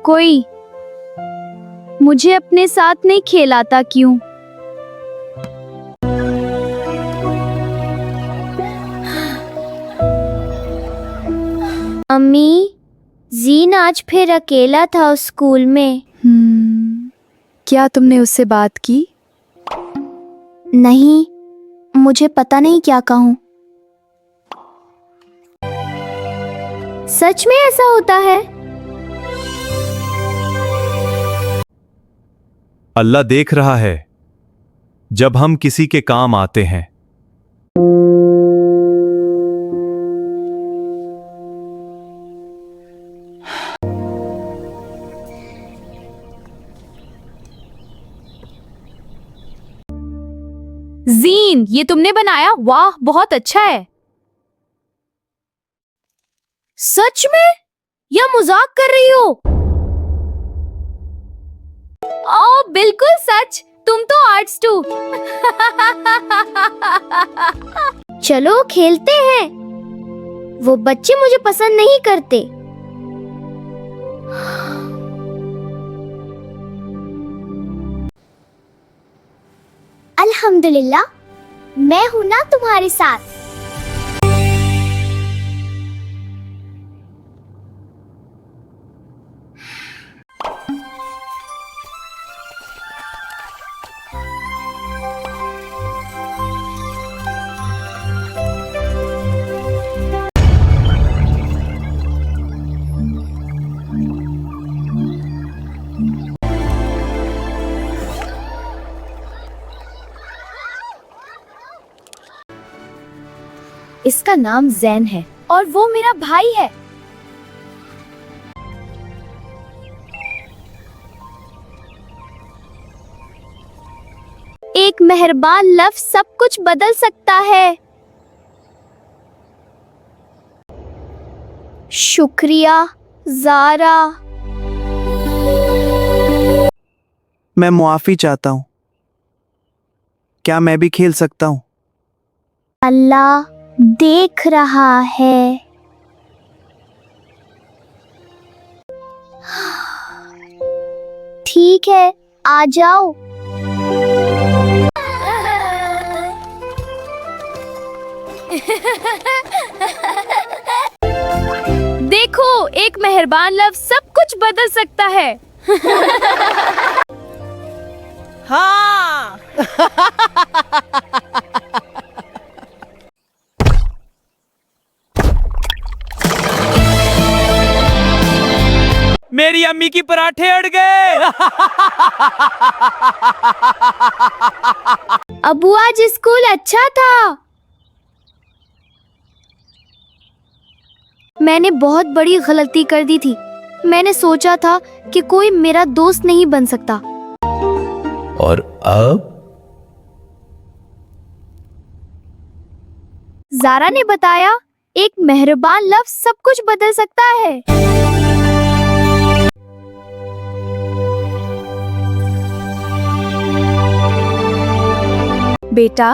कोई मुझे अपने साथ नहीं खेलाता क्यों? अम्मी, जीन आज फिर अकेला था उस स्कूल में। क्या तुमने उससे बात की? नहीं, मुझे पता नहीं क्या कहूँ। सच में ऐसा होता है? अल्लाह देख रहा है जब हम किसी के काम आते हैं। जीन, ये तुमने बनाया? वाह, बहुत अच्छा है। सच में? या मजाक कर रही हो? ओ, बिल्कुल सच। तुम तो आर्ट्स टू। चलो खेलते हैं। वो बच्चे मुझे पसंद नहीं करते। अल्हम्दुलिल्लाह, मैं हूं ना तुम्हारे साथ। इसका नाम जैन है और वो मेरा भाई है। एक मेहरबान लफ्ज सब कुछ बदल सकता है। शुक्रिया ज़ारा। मैं मुआफ़ी चाहता हूँ। क्या मैं भी खेल सकता हूँ? अल्लाह देख रहा है। ठीक है, आ जाओ। देखो, एक मेहरबान लफ्ज सब कुछ बदल सकता है। हाँ। मेरी अम्मी की पराठे अड़ गए। अबू, आज स्कूल अच्छा था। मैंने बहुत बड़ी गलती कर दी थी। मैंने सोचा था कि कोई मेरा दोस्त नहीं बन सकता। और अब ज़ारा ने बताया, एक मेहरबान लफ्ज सब कुछ बदल सकता है। बेटा,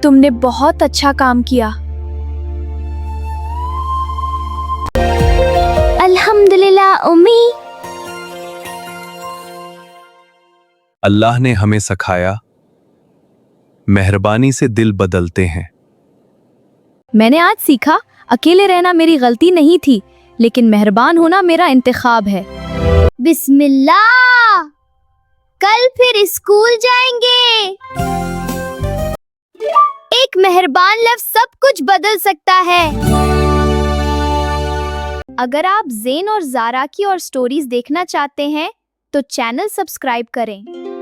तुमने बहुत अच्छा काम किया। अल्हम्दुलिल्लाह उम्मी। अल्लाह ने हमें सिखाया, मेहरबानी से दिल बदलते हैं। मैंने आज सीखा, अकेले रहना मेरी गलती नहीं थी, लेकिन मेहरबान होना मेरा इंतखाब है। बिस्मिल्लाह, कल फिर स्कूल जाएंगे। एक मेहरबान लफ्ज सब कुछ बदल सकता है। अगर आप ज़ेन और ज़ारा की और स्टोरीज देखना चाहते हैं तो चैनल सब्सक्राइब करें।